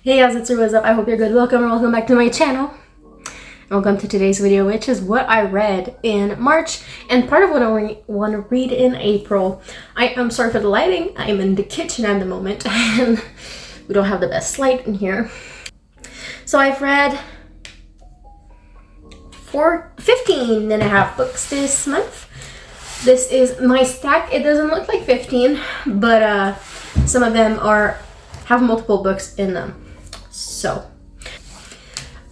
Hey guys, it's what's up. I hope you're good. Welcome back to my channel. Welcome to today's video, which is what I read in March and part of what I want to read in April. I am sorry for the lighting. I'm in the kitchen at the moment and we don't have the best light in here. So I've read 15 and a half books this month. This is my stack. It doesn't look like 15, but some of them have multiple books in them. So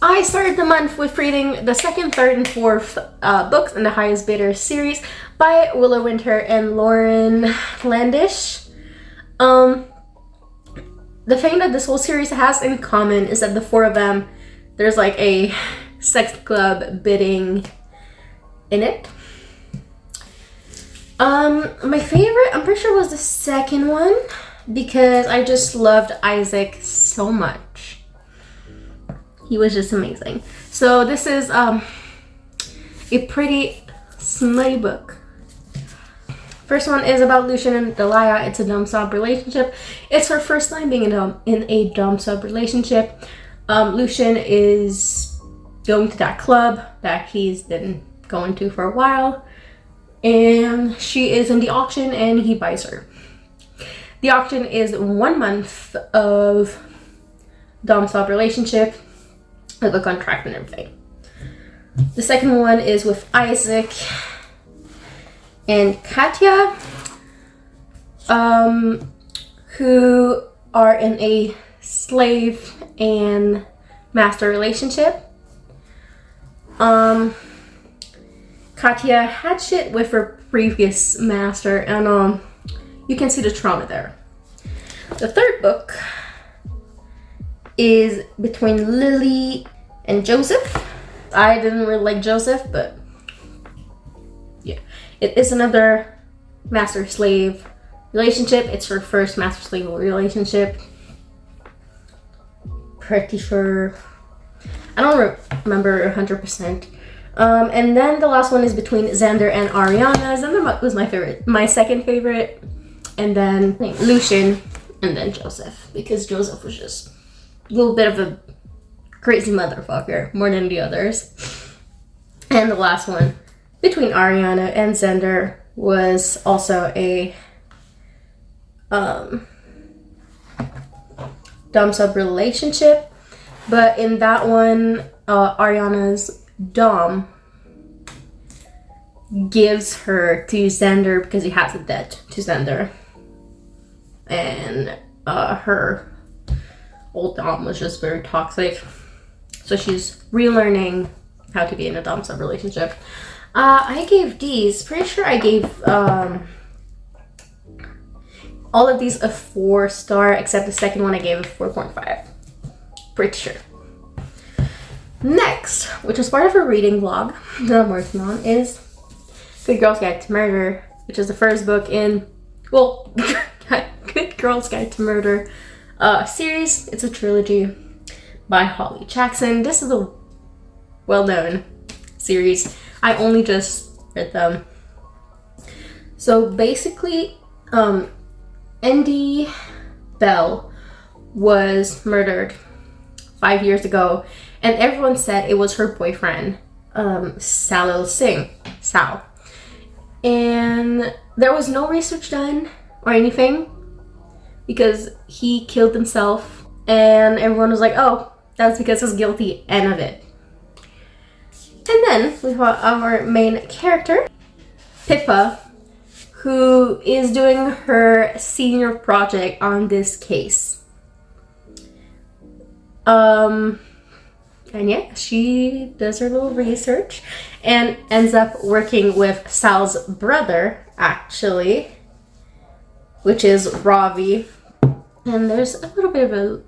I started the month with reading the second, third, and fourth books in the Highest Bidder series by Willow Winter and Lauren Landish. The thing that this whole series has in common is that the four of them, there's like a sex club bidding in it. My favorite, I'm pretty sure, was the second one because I just loved Isaac so much. He was just amazing. So this is a pretty smutty book. First one is about Lucian and Delia. It's a dom-sub relationship. It's her first time being in a dom-sub relationship. Lucian is going to that club that he's been going to for a while, and she is in the auction and he buys her. The auction is 1 month of dom-sub relationship with a contract and everything. The second one is with Isaac and Katya, who are in a slave and master relationship. Katya had shit with her previous master, and you can see the trauma there. The third book is between Lily and Joseph. I didn't really like Joseph, but yeah. It is another master-slave relationship. It's her first master-slave relationship. Pretty sure. I don't remember 100%. And then the last one is between Xander and Ariana. Xander was my second favorite. And then Lucian, and then Joseph, because Joseph was just a little bit of a crazy motherfucker, more than the others. And the last one between Ariana and Xander was also a dom-sub relationship, but in that one, Ariana's dom gives her to Xander because he has a debt to Xander, and her old dom was just very toxic, so she's relearning how to be in a dom-sub relationship. I gave these, pretty sure I gave all of these a 4-star, except the second one I gave a 4.5. Pretty sure. Next, which is part of a reading vlog that I'm working on, is Good Girl's Guide to Murder, which is the first book in, well, Good Girl's Guide to Murder series. It's a trilogy by Holly Jackson. This is a well-known series. I only just read them. So basically, Andy Bell was murdered 5 years ago, and everyone said it was her boyfriend, Salil Singh, Sal. And there was no research done or anything because he killed himself, and everyone was like, oh, that's because he's guilty, end of it. And then we have our main character, Pippa, who is doing her senior project on this case. And yeah, she does her little research and ends up working with Sal's brother, actually, which is Ravi. And there's a little bit of a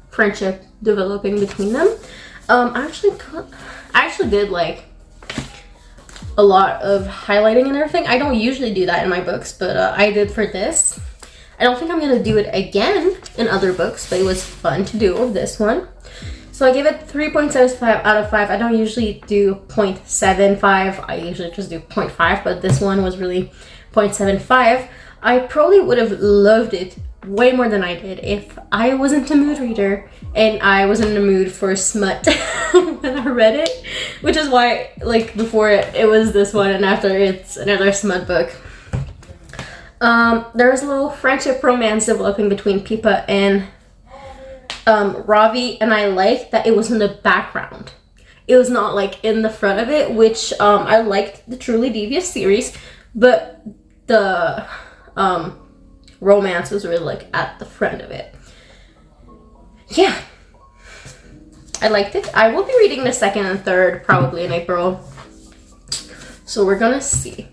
friendship developing between them. I actually did like a lot of highlighting and everything. I don't usually do that in my books, but I did for this. I don't think I'm gonna do it again in other books, but it was fun to do with this one. So I gave it 3.75 out of 5. I don't usually do 0.75. I usually just do 0.5, but this one was really 0.75. I probably would have loved it way more than I did. If I wasn't a mood reader and I was in the mood for smut when I read it, which is why, like, before it was this one and after it's another smut book. There's a little friendship romance developing between Pippa and Ravi, and I like that it was in the background. It was not like in the front of it, which I liked the Truly Devious series, but the romance was really like at the front of it. Yeah, I liked it. I will be reading the second and third probably in April, so we're gonna see.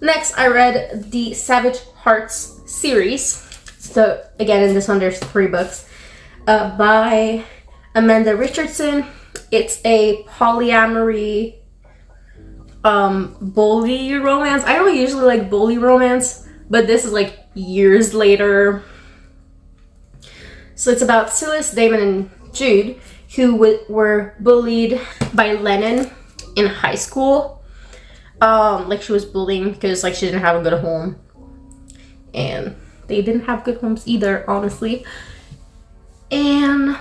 Next, I read the Savage Hearts series. So again, in this one there's 3 books by Amanda Richardson. It's a polyamory bully romance. I don't usually like bully romance, but this is like years later. So it's about Silas, Damon, and Jude, who were bullied by Lennon in high school. Like she was bullying because like she didn't have a good home, and they didn't have good homes either, honestly. And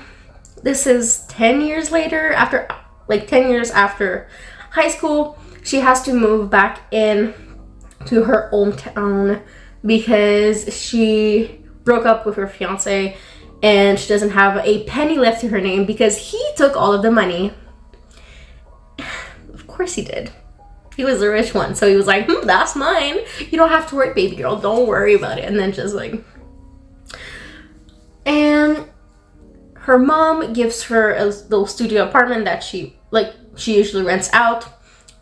this is 10 years later, after like 10 years after high school. She has to move back in to her hometown because she broke up with her fiance and she doesn't have a penny left to her name because he took all of the money. Of course he did. He was the rich one, so he was like, that's mine. You don't have to work, baby girl. Don't worry about it. And then just like... And her mom gives her a little studio apartment that she usually rents out.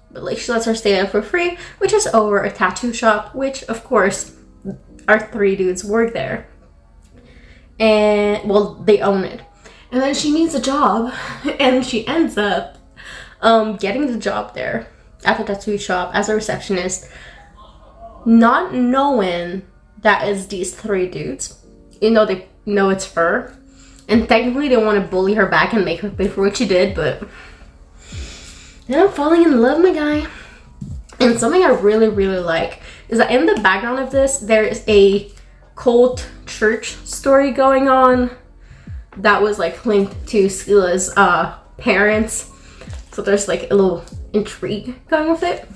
But like she lets her stay there for free, which is over a tattoo shop, which of course our 3 dudes work there. And well, they own it. And then she needs a job and she ends up getting the job there at the tattoo shop as a receptionist, not knowing that it's these 3 dudes. You know, they know it's her. And technically they want to bully her back and make her pay for what she did, but then I'm falling in love, my guy. And something I really, really like is that in the background of this, there is a cult church story going on that was like linked to Scylla's parents. So there's like a little intrigue going with it.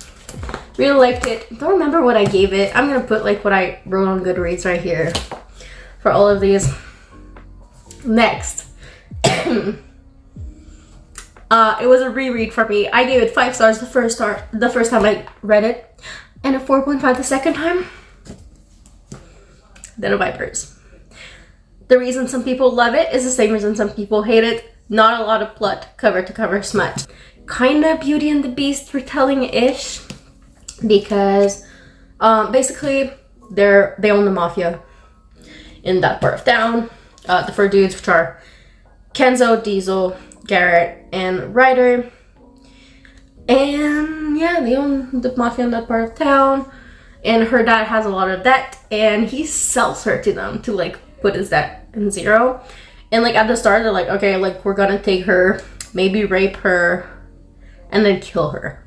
Really liked it. Don't remember what I gave it. I'm gonna put like what I wrote on Goodreads right here for all of these. Next. It was a reread for me. I gave it 5 stars the first time I read it, and a 4.5 the second time. Then a Vipers. The reason some people love it is the same reason some people hate it. Not a lot of plot, cover to cover smut. Kinda Beauty and the Beast retelling-ish, because basically they own the mafia in that part of town. The 4 dudes, which are Kenzo, Diesel, Garrett, and Ryder. And yeah, they own the mafia in that part of town. And her dad has a lot of debt, and he sells her to them to like put his debt in 0. And like at the start, they're like, okay, like we're gonna take her, maybe rape her, and then kill her.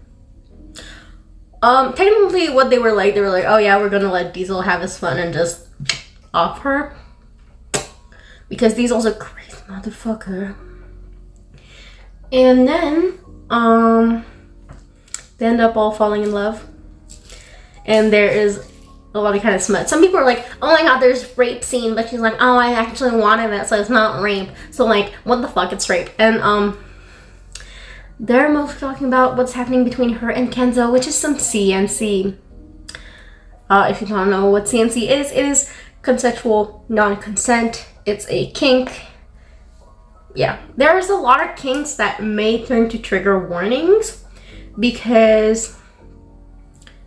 Technically what they were like, oh yeah, we're gonna let Diesel have his fun and just off her. Because Diesel's a crazy motherfucker. And then, they end up all falling in love. And there is a lot of kind of smut. Some people are like, oh my god, there's rape scene. But she's like, oh, I actually wanted it, so it's not rape. So like, what the fuck, it's rape. And they're mostly talking about what's happening between her and Kenzo, which is some CNC. If you don't know what CNC is, it is consensual non-consent. It's a kink. Yeah, there's a lot of kinks that may turn to trigger warnings because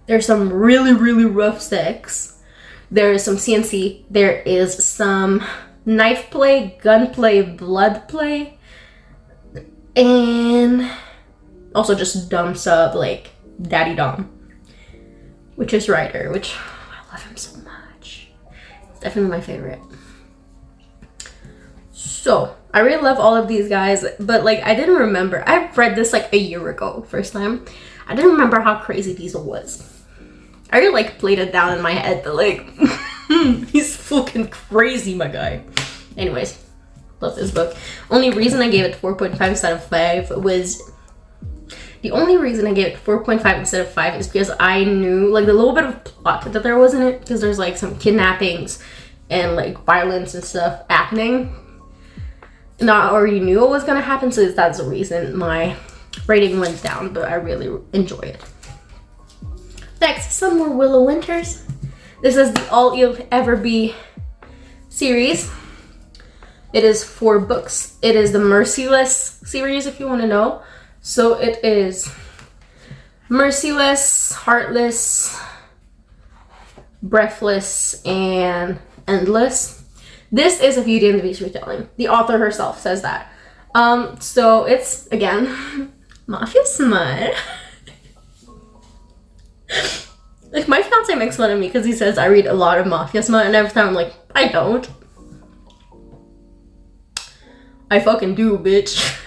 there's some really, really rough sex. There is some CNC. There is some knife play, gun play, blood play, and also just dumb sub like Daddy Dom, which is Ryder, which I love him so much. It's definitely my favorite. So I really love all of these guys, but like I didn't remember. I read this like a year ago, first time. I didn't remember how crazy Diesel was. I really like played it down in my head, but like He's fucking crazy, my guy. Anyways, love this book. Only reason I gave it 4.5 instead of 5 was... The only reason I gave it 4.5 instead of 5 is because I knew, like, the little bit of plot that there was in it, because there's, like, some kidnappings and, like, violence and stuff happening. And I already knew what was going to happen, so that's the reason my rating went down, but I really enjoy it. Next, some more Willow Winters. This is the All You'll Ever Be series. It is 4 books. It is the Merciless series, if you want to know. So it is Merciless, Heartless, Breathless, and Endless. This is a Beauty and the Beast retelling. The author herself says that. So it's, again, mafia smut. Like, my fiance makes fun of me because he says I read a lot of mafia smut, and every time I'm like, I don't. I fucking do, bitch.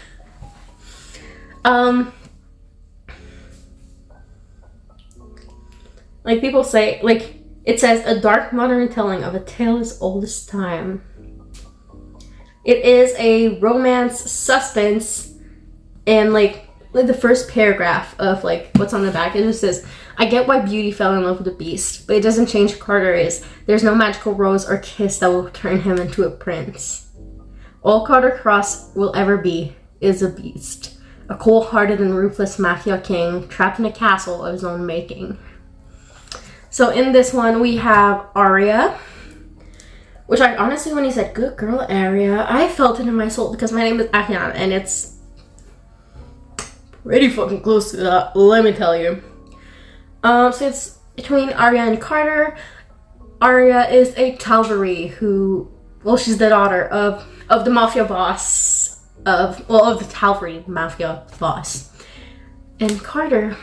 Like, people say, like, it says a dark modern retelling of a tale as old as time. It is a romance suspense, and like the first paragraph of like what's on the back, it just says, I get why Beauty fell in love with the Beast, but it doesn't change who Carter is. There's no magical rose or kiss that will turn him into a prince. All Carter Cross will ever be is a beast. A cold-hearted and ruthless mafia king trapped in a castle of his own making. So in this one, we have Arya, which I honestly, when he said, good girl, Arya, I felt it in my soul because my name is Ahyan, and it's pretty fucking close to that, let me tell you. So it's between Arya and Carter. Arya is a Tal'Veri who, well, she's the daughter of the mafia boss, of the Tal'Veri mafia boss. And Carter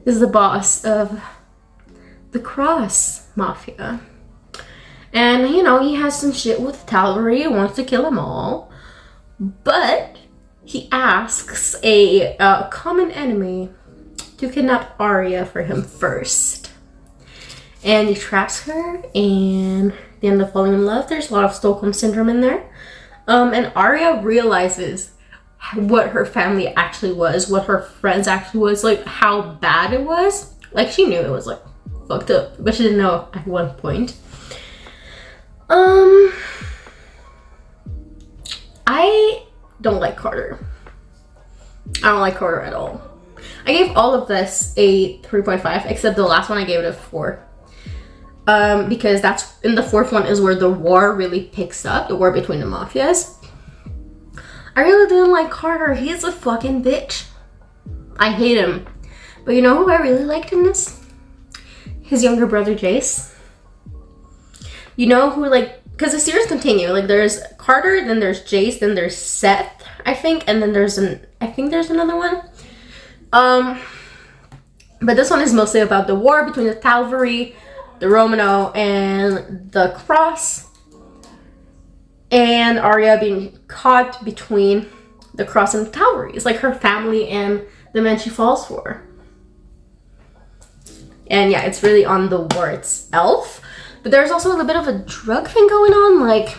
is the boss of the Cross Mafia. And, you know, he has some shit with Tal'Veri, wants to kill them all. But he asks a common enemy to kidnap Arya for him first. And he traps her, and they end up falling in love. There's a lot of Stockholm Syndrome in there. And Arya realizes what her family actually was, what her friends actually was, like how bad it was. Like, she knew it was like fucked up, but she didn't know at one point. I don't like Carter. I don't like Carter at all. I gave all of this a 3.5, except the last one I gave it a 4. Because that's, in the 4th one is where the war really picks up, the war between the mafias. I really didn't like Carter. He's a fucking bitch. I hate him. But you know who I really liked in this? His younger brother, Jace. You know who, like, because the series continue. Like, there's Carter, then there's Jace, then there's Seth, I think, and then there's another one. But this one is mostly about the war between the Tal'Veri, the Romano, and the Cross. And Arya being caught between the Cross and the Tal'Veri. It's like her family and the men she falls for. And yeah, it's really on the war itself. But there's also a little bit of a drug thing going on. Like,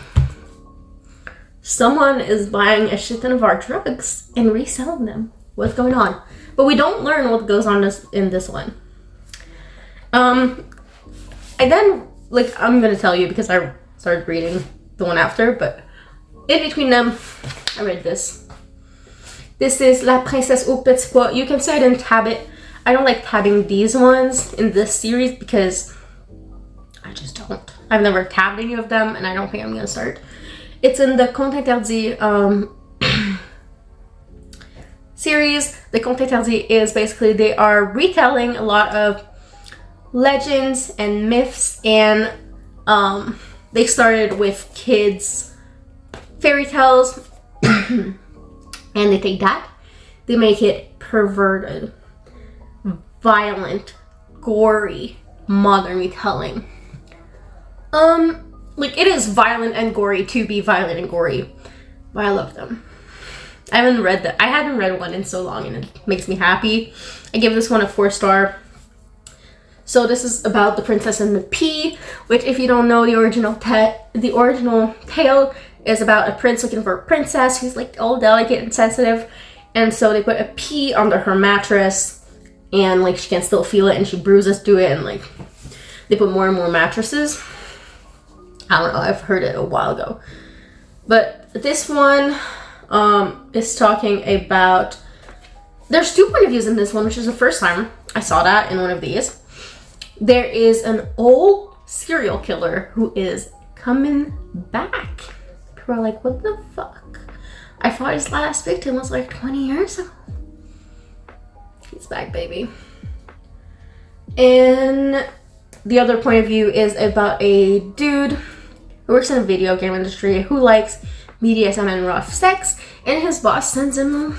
someone is buying a shit ton of our drugs and reselling them. What's going on? But we don't learn what goes on in this one. I then, like, I'm gonna tell you because I started reading the one after, but in between them, I read this. This is La Princesse au Petit Pois. You can say I didn't tab it. I don't like tabbing these ones in this series because I just don't. I've never tabbed any of them, and I don't think I'm gonna start. It's in the Contes Interdits series. The Contes Interdits is basically, they are retelling a lot of legends and myths, and they started with kids' fairy tales, and they take that, they make it perverted, violent, gory, modern retelling. Like, it is violent and gory to be violent and gory, but I love them. I haven't read one in so long, and it makes me happy. I give this one a 4-star. So this is about the Princess and the Pea, which if you don't know, the original tale is about a prince looking for a princess who's like all delicate and sensitive. And so they put a pea under her mattress and like she can still feel it and she bruises to it, and like they put more and more mattresses. I don't know, I've heard it a while ago. But this one is talking about, there's 2 point of views in this one, which is the first time I saw that in one of these. There is an old serial killer who is coming back. People are like, what the fuck? I thought his last victim was like 20 years ago. He's back, baby. And the other point of view is about a dude who works in the video game industry who likes BDSM and rough sex, and his boss sends him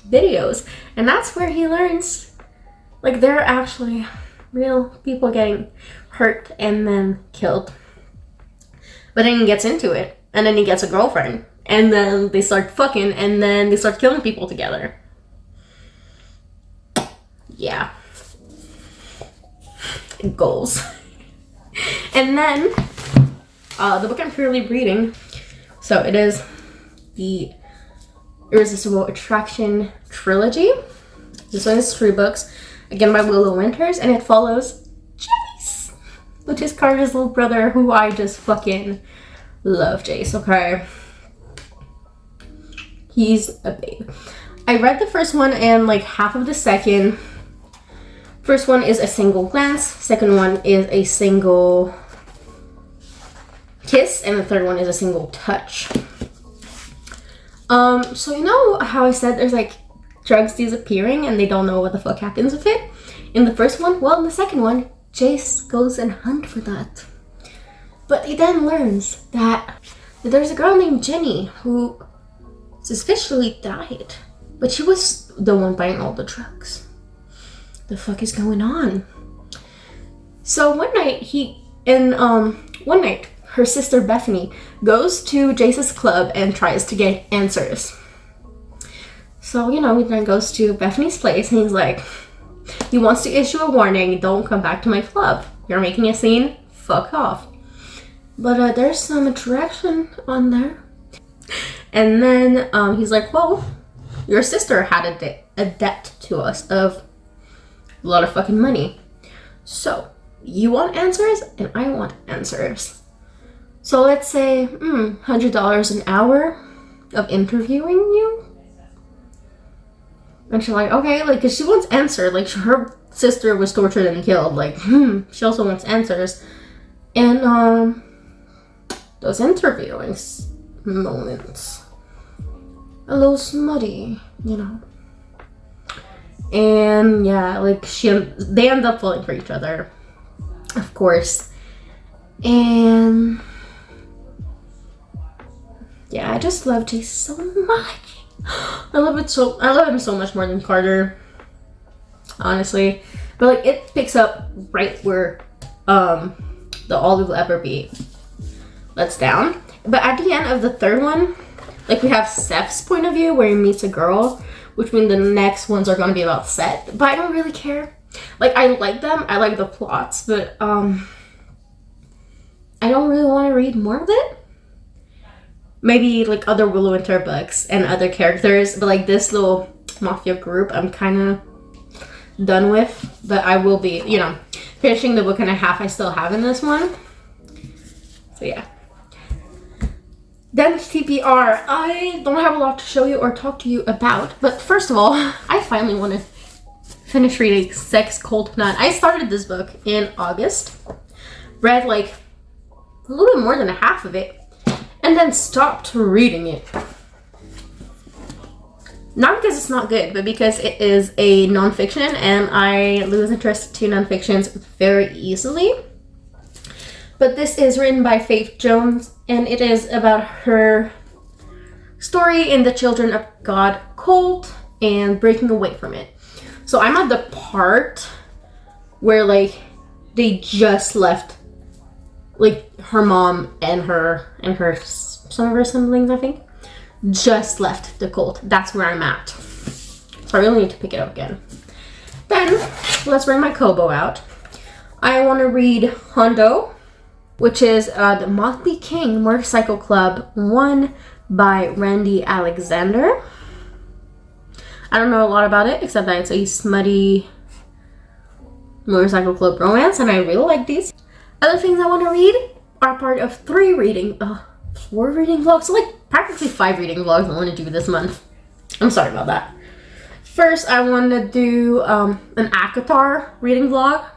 videos, and that's where he learns like there are actually real people getting hurt and then killed. But then he gets into it, and then he gets a girlfriend, and then they start fucking, and then they start killing people together. Yeah. Goals. And then the book I'm currently reading, so it is the Irresistible Attraction trilogy. This one is 3 books, again by Willow Winters, and it follows Jace, which is Carter's little brother, who I just fucking love. Jace, okay? He's a babe. I read the first one and like half of the second. First one is a single glance, second one is a single kiss, and the third one is a single touch. So you know how I said there's like drugs disappearing and they don't know what the fuck happens with it? In the first one, well, in the second one, Jace goes and hunt for that. But he then learns that there's a girl named Jenny who suspiciously died, but she was the one buying all the drugs. The fuck is going on? So one night, her sister Bethany goes to Jace's club and tries to get answers. So, you know, he then goes to Bethany's place and he's like, he wants to issue a warning, don't come back to my club. You're making a scene, fuck off. But there's some attraction on there. And then he's like, well, your sister had a debt to us of a lot of fucking money. So, you want answers and I want answers. So let's say $100 an hour of interviewing you. And she's like, okay, like, cause she wants answers. Like, her sister was tortured and killed. Like, she also wants answers. And those interviewing moments, a little smutty, you know. And yeah, like they end up falling for each other, of course. And yeah, I just love Jace so much. I love him so much more than Carter, honestly. But like it picks up right where the All We Will Ever Be lets down. But at the end of the third one, like we have Seth's point of view where he meets a girl, which means the next ones are going to be about Seth. But I don't really care. Like I like them, I like the plots, but I don't really want to read more of it. Maybe like other Willow Winter books and other characters, but like this little mafia group I'm kind of done with. But I will be, you know, finishing the book and a half I still have in this one. So yeah. Then TBR, I don't have a lot to show you or talk to you about, but first of all, I finally want to finish reading Sex Cult Nun. I started this book in August, read like a little bit more than a half of it, and then stopped reading it. Not because it's not good, but because it is a nonfiction and I lose interest to nonfictions very easily. But this is written by Faith Jones, and it is about her story in the Children of God cult and breaking away from it. So I'm at the part where like they just left, like her mom and some of her siblings, I think, just left the cult. That's where I'm at. So I really need to pick it up again. Then let's bring my Kobo out. I want to read Hondo, which is the Motley King Motorcycle Club, one by Randy Alexander. I don't know a lot about it except that it's a smutty motorcycle club romance, and I really like these. Other things I want to read are part of 4 reading vlogs, so like practically 5 reading vlogs I want to do this month. I'm sorry about that. First, I want to do an ACOTAR reading vlog.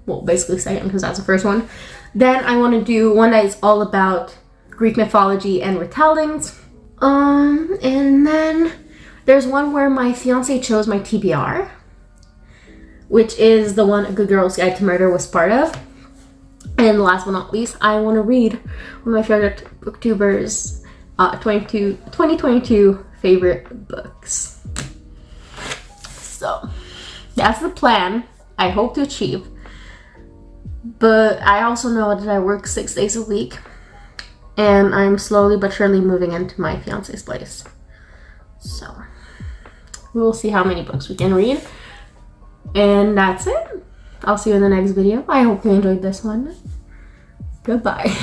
Well, basically second, because that's the first one. Then I want to do one that is all about Greek mythology and retellings. And then there's one where my fiance chose my TBR, which is the one A Good Girl's Guide to Murder was part of. And last but not least, I want to read one of my favorite booktubers' 2022 favorite books. So that's the plan I hope to achieve. But I also know that I work 6 days a week, and I'm slowly but surely moving into my fiance's place. So we will see how many books we can read. And that's it. I'll see you in the next video. I hope you enjoyed this one. Goodbye.